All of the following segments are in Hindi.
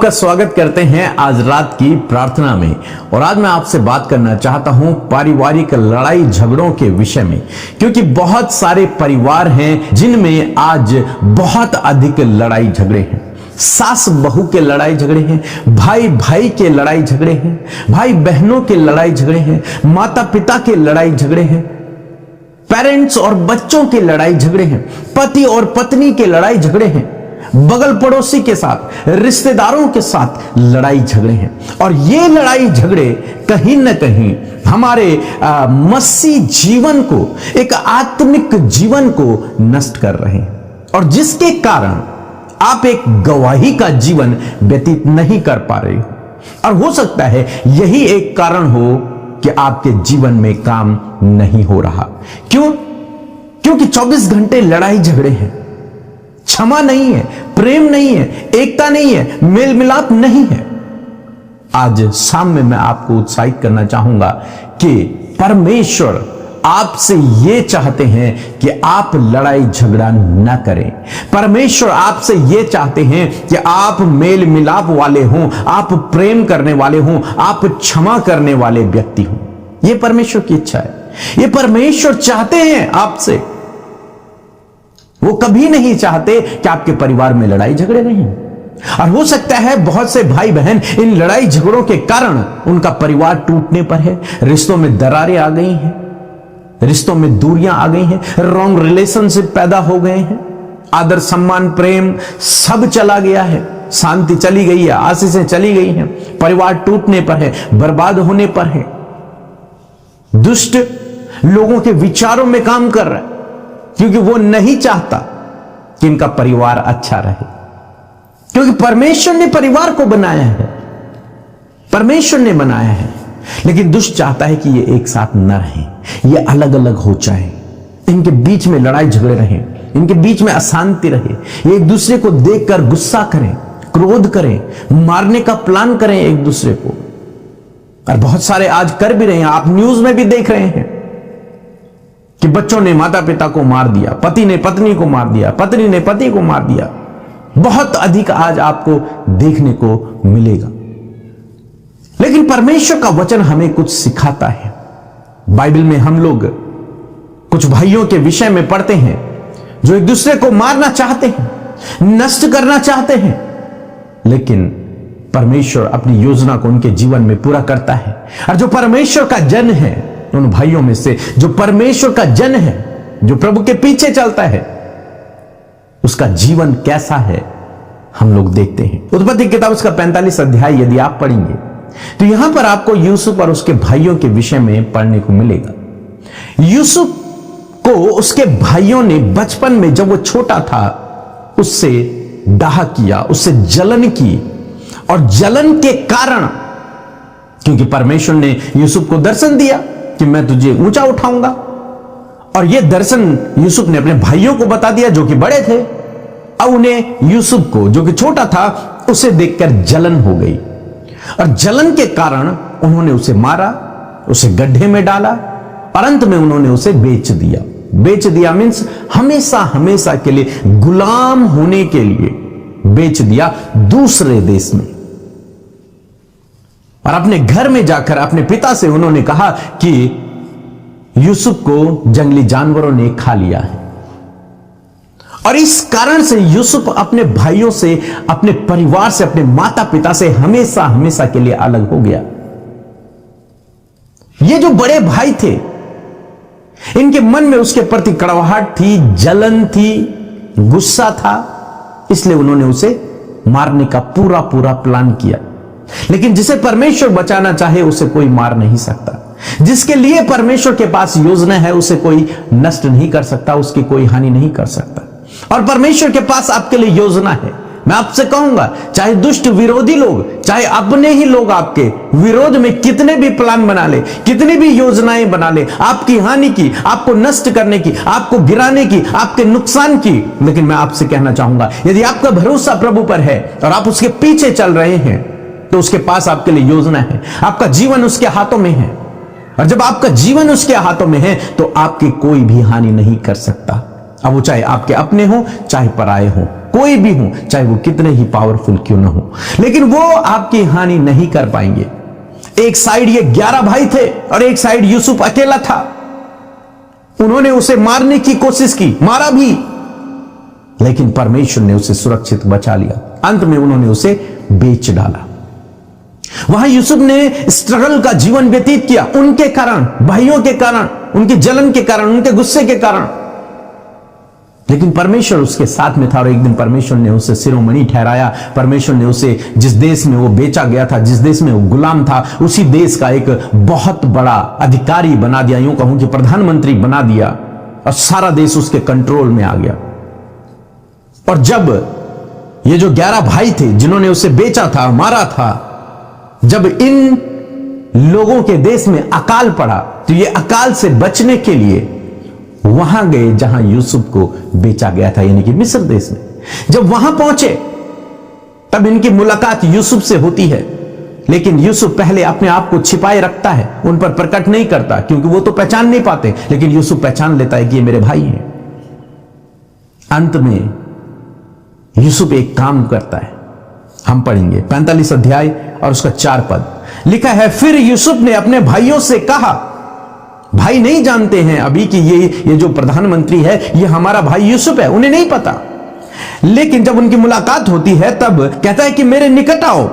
आपका स्वागत करते हैं आज रात की प्रार्थना में। और आज मैं आपसे बात करना चाहता हूं पारिवारिक लड़ाई झगड़ों के विषय में, क्योंकि बहुत सारे परिवार हैं जिनमें आज बहुत अधिक लड़ाई झगड़े हैं। सास बहू के लड़ाई झगड़े हैं, भाई भाई के लड़ाई झगड़े हैं, भाई बहनों के लड़ाई झगड़े हैं, माता पिता के लड़ाई झगड़े हैं, पेरेंट्स और बच्चों के लड़ाई झगड़े हैं, पति और पत्नी के लड़ाई झगड़े हैं, बगल पड़ोसी के साथ, रिश्तेदारों के साथ लड़ाई झगड़े हैं। और ये लड़ाई झगड़े कहीं ना कहीं हमारे मसीह जीवन को, एक आत्मिक जीवन को नष्ट कर रहे हैं, और जिसके कारण आप एक गवाही का जीवन व्यतीत नहीं कर पा रहे हो। और हो सकता है यही एक कारण हो कि आपके जीवन में काम नहीं हो रहा। क्यों? क्योंकि 24 घंटे लड़ाई झगड़े हैं, क्षमा नहीं है, प्रेम नहीं है, एकता नहीं है, मेल मिलाप नहीं है। आज शाम में मैं आपको उत्साहित करना चाहूंगा कि परमेश्वर आपसे ये चाहते हैं कि आप लड़ाई झगड़ा न करें। परमेश्वर आपसे ये चाहते हैं कि आप मेल मिलाप वाले हों, आप प्रेम करने वाले हों, आप क्षमा करने वाले व्यक्ति हों। यह परमेश्वर की इच्छा है, यह परमेश्वर चाहते हैं आपसे। वो कभी नहीं चाहते कि आपके परिवार में लड़ाई झगड़े रहें। और हो सकता है बहुत से भाई बहन इन लड़ाई झगड़ों के कारण उनका परिवार टूटने पर है, रिश्तों में दरारें आ गई हैं, रिश्तों में दूरियां आ गई हैं, रॉन्ग रिलेशनशिप पैदा हो गए हैं, आदर सम्मान प्रेम सब चला गया है, शांति चली गई है, आशीषें चली गई हैं, परिवार टूटने पर है, बर्बाद होने पर है, दुष्ट लोगों के विचारों में काम कर रहा है, क्योंकि वो नहीं चाहता कि इनका परिवार अच्छा रहे। क्योंकि परमेश्वर ने परिवार को बनाया है, परमेश्वर ने बनाया है, लेकिन दुष्ट चाहता है कि ये एक साथ न रहें, ये अलग अलग हो जाएं, इनके बीच में लड़ाई झगड़े रहें, इनके बीच में अशांति रहे, ये एक दूसरे को देखकर गुस्सा करें, क्रोध करें, मारने का प्लान करें एक दूसरे को। और बहुत सारे आज कर भी रहे हैं, आप न्यूज में भी देख रहे हैं कि बच्चों ने माता पिता को मार दिया, पति ने पत्नी को मार दिया, पत्नी ने पति को मार दिया। बहुत अधिक आज आपको देखने को मिलेगा। लेकिन परमेश्वर का वचन हमें कुछ सिखाता है। बाइबल में हम लोग कुछ भाइयों के विषय में पढ़ते हैं जो एक दूसरे को मारना चाहते हैं, नष्ट करना चाहते हैं, लेकिन परमेश्वर अपनी योजना को उनके जीवन में पूरा करता है। और जो परमेश्वर का जन है, उन भाइयों में से जो परमेश्वर का जन है, जो प्रभु के पीछे चलता है, उसका जीवन कैसा है हम लोग देखते हैं। उत्पत्ति की किताब उसका 45 अध्याय यदि आप पढ़ेंगे तो यहां पर आपको यूसुफ और उसके भाइयों के विषय में पढ़ने को मिलेगा। यूसुफ को उसके भाइयों ने बचपन में जब वो छोटा था उससे डाह किया, उससे जलन की, और जलन के कारण, क्योंकि परमेश्वर ने यूसुफ को दर्शन दिया कि मैं तुझे ऊंचा उठाऊंगा, और यह दर्शन यूसुफ ने अपने भाइयों को बता दिया जो कि बड़े थे। अब उन्हें यूसुफ को जो कि छोटा था उसे देखकर जलन हो गई, और जलन के कारण उन्होंने उसे मारा, उसे गड्ढे में डाला, और अंत में उन्होंने उसे बेच दिया। बेच दिया मीन्स हमेशा हमेशा के लिए गुलाम होने के लिए बेच दिया दूसरे देश में। और अपने घर में जाकर अपने पिता से उन्होंने कहा कि यूसुफ को जंगली जानवरों ने खा लिया है। और इस कारण से यूसुफ अपने भाइयों से, अपने परिवार से, अपने माता पिता से हमेशा हमेशा के लिए अलग हो गया। ये जो बड़े भाई थे, इनके मन में उसके प्रति कड़वाहट थी, जलन थी, गुस्सा था, इसलिए उन्होंने उसे मारने का पूरा पूरा प्लान किया। लेकिन जिसे परमेश्वर बचाना चाहे उसे कोई मार नहीं सकता। जिसके लिए परमेश्वर के पास योजना है उसे कोई नष्ट नहीं कर सकता, उसकी कोई हानि नहीं कर सकता। और परमेश्वर के पास आपके लिए योजना है। मैं आपसे कहूंगा, चाहे दुष्ट विरोधी लोग, चाहे अपने ही लोग आपके विरोध में कितने भी प्लान बना ले, कितनी भी योजनाएं बना ले, आपकी हानि की, आपको नष्ट करने की, आपको गिराने की, आपके नुकसान की, लेकिन मैं आपसे कहना चाहूंगा, यदि आपका भरोसा प्रभु पर है और आप उसके पीछे चल रहे हैं, तो उसके पास आपके लिए योजना है। आपका जीवन उसके हाथों में है, और जब आपका जीवन उसके हाथों में है तो आपकी कोई भी हानि नहीं कर सकता। अब वो चाहे आपके अपने हो चाहे पराए हो। कोई भी हो, चाहे वो कितने ही पावरफुल क्यों ना हो, लेकिन वो आपकी हानि नहीं कर पाएंगे। एक साइड ये 11 भाई थे और एक साइड यूसुफ अकेला था। उन्होंने उसे मारने की कोशिश की, मारा भी, लेकिन परमेश्वर ने उसे सुरक्षित बचा लिया। अंत में उन्होंने उसे बेच डाला। वहां यूसुफ ने स्ट्रगल का जीवन व्यतीत किया, उनके कारण, भाइयों के कारण, उनकी जलन के कारण, उनके गुस्से के कारण, लेकिन परमेश्वर उसके साथ में था। और एक दिन परमेश्वर ने उसे शिरोमणि ठहराया। परमेश्वर ने उसे जिस देश में वो बेचा गया था, जिस देश में वो गुलाम था, उसी देश का एक बहुत बड़ा अधिकारी बना दिया, यूं कहूं कि प्रधानमंत्री बना दिया, और सारा देश उसके कंट्रोल में आ गया। और जब ये जो 11 भाई थे जिन्होंने उसे बेचा था, मारा था, जब इन लोगों के देश में अकाल पड़ा, तो ये अकाल से बचने के लिए वहां गए जहां यूसुफ को बेचा गया था, यानी कि मिस्र देश में। जब वहां पहुंचे तब इनकी मुलाकात यूसुफ से होती है, लेकिन यूसुफ पहले अपने आप को छिपाए रखता है, उन पर प्रकट नहीं करता, क्योंकि वो तो पहचान नहीं पाते, लेकिन यूसुफ पहचान लेता है कि ये मेरे भाई हैं। अंत में यूसुफ एक काम करता है, हम पढ़ेंगे 45 अध्याय और उसका 4 पद लिखा है। फिर यूसुफ ने अपने भाइयों से कहा, भाई नहीं जानते हैं अभी कि ये जो प्रधानमंत्री है ये हमारा भाई यूसुफ है, उन्हें नहीं पता। लेकिन जब उनकी मुलाकात होती है तब कहता है कि मेरे निकट आओ,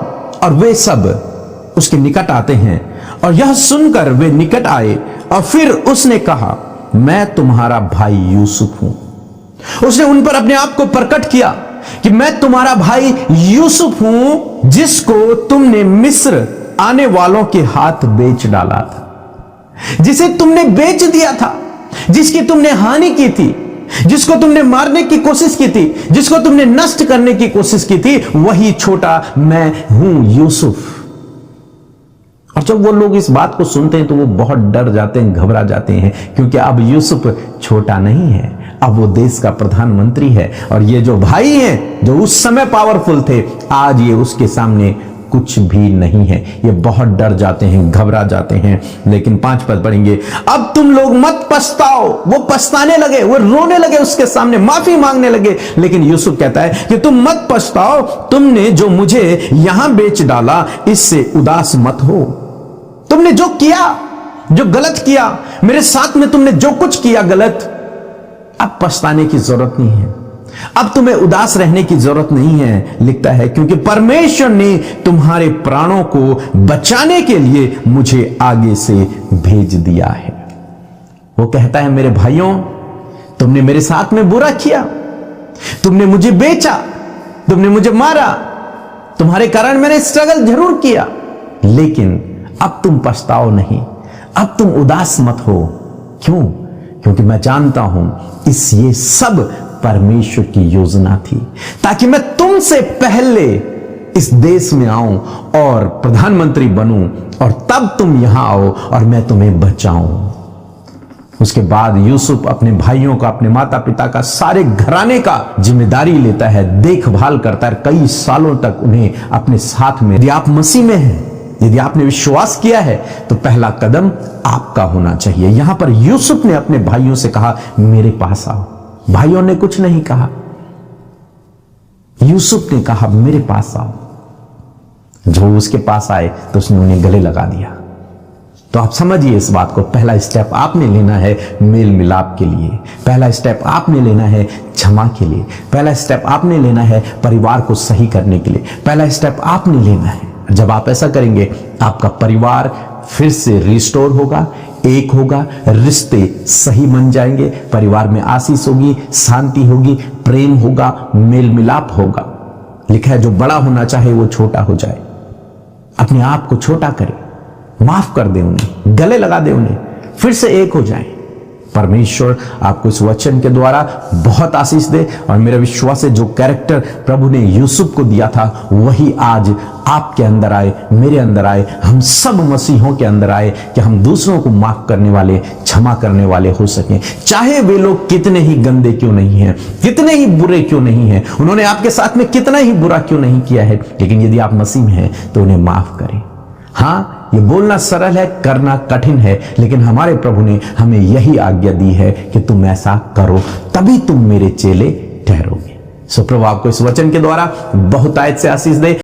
और वे सब उसके निकट आते हैं। और यह सुनकर वे निकट आए, और फिर उसने कहा, मैं तुम्हारा भाई यूसुफ हूं। उसने उन पर अपने आप को प्रकट किया कि मैं तुम्हारा भाई यूसुफ हूं, जिसको तुमने मिस्र आने वालों के हाथ बेच डाला था, जिसे तुमने बेच दिया था, जिसकी तुमने हानि की थी, जिसको तुमने मारने की कोशिश की थी, जिसको तुमने नष्ट करने की कोशिश की थी, वही छोटा मैं हूं, यूसुफ। और जब वो लोग इस बात को सुनते हैं तो वो बहुत डर जाते हैं, घबरा जाते हैं, क्योंकि अब यूसुफ छोटा नहीं है, अब वो देश का प्रधानमंत्री है। और ये जो भाई हैं जो उस समय पावरफुल थे, आज ये उसके सामने कुछ भी नहीं है। ये बहुत डर जाते हैं, घबरा जाते हैं। लेकिन 5 पद पढ़ेंगे। अब तुम लोग मत पछताओ। वो पछताने लगे, वो रोने लगे, उसके सामने माफी मांगने लगे। लेकिन यूसुफ कहता है कि तुम मत पछताओ, तुमने जो मुझे यहां बेच डाला इससे उदास मत हो। तुमने जो किया, जो गलत किया, मेरे साथ में तुमने जो कुछ किया गलत, अब पछताने की जरूरत नहीं है, अब तुम्हें उदास रहने की जरूरत नहीं है। लिखता है क्योंकि परमेश्वर ने तुम्हारे प्राणों को बचाने के लिए मुझे आगे से भेज दिया है। वो कहता है, मेरे भाइयों, तुमने मेरे साथ में बुरा किया, तुमने मुझे बेचा, तुमने मुझे मारा, तुम्हारे कारण मैंने स्ट्रगल जरूर किया, लेकिन अब तुम पछताओ नहीं, अब तुम उदास मत हो। क्यों? क्योंकि मैं जानता हूं ये सब परमेश्वर की योजना थी, ताकि मैं तुमसे पहले इस देश में आऊं और प्रधानमंत्री बनूं, और तब तुम यहां आओ और मैं तुम्हें बचाऊं। उसके बाद यूसुफ अपने भाइयों का, अपने माता पिता का, सारे घराने का जिम्मेदारी लेता है, देखभाल करता है कई सालों तक उन्हें अपने साथ में। यदि आप मसीह में हैं, यदि आपने विश्वास किया है, तो पहला कदम आपका होना चाहिए। यहां पर यूसुफ ने अपने भाइयों से कहा, मेरे पास आओ। भाइयों ने कुछ नहीं कहा, यूसुफ ने कहा, मेरे पास आओ। जो उसके पास आए तो उसने उन्हें गले लगा दिया। तो आप समझिए इस बात को, पहला स्टेप आपने लेना है मेल मिलाप के लिए, पहला स्टेप आपने लेना है क्षमा के लिए, पहला स्टेप आपने लेना है परिवार को सही करने के लिए, पहला स्टेप आपने लेना है। जब आप ऐसा करेंगे, आपका परिवार फिर से रिस्टोर होगा, एक होगा, रिश्ते सही बन जाएंगे, परिवार में आशीष होगी, शांति होगी, प्रेम होगा, मेल मिलाप होगा। लिखा है, जो बड़ा होना चाहे वो छोटा हो जाए। अपने आप को छोटा करे, माफ कर दे उन्हें, गले लगा दे उन्हें, फिर से एक हो जाए। परमेश्वर आपको इस वचन के द्वारा बहुत आशीष दे। और मेरा विश्वास है, जो कैरेक्टर प्रभु ने यूसुफ को दिया था, वही आज आपके अंदर आए, मेरे अंदर आए, हम सब मसीहों के अंदर आए, कि हम दूसरों को माफ करने वाले, क्षमा करने वाले हो सकें। चाहे वे लोग कितने ही गंदे क्यों नहीं हैं, कितने ही बुरे क्यों नहीं हैं, उन्होंने आपके साथ में कितना ही बुरा क्यों नहीं किया है, लेकिन यदि आप मसीह में हैं तो उन्हें माफ करें। हाँ, ये बोलना सरल है, करना कठिन है, लेकिन हमारे प्रभु ने हमें यही आज्ञा दी है कि तुम ऐसा करो, तभी तुम मेरे चेले ठहरोगे। सो प्रभु आपको इस वचन के द्वारा बहुतायत से आशीष दे।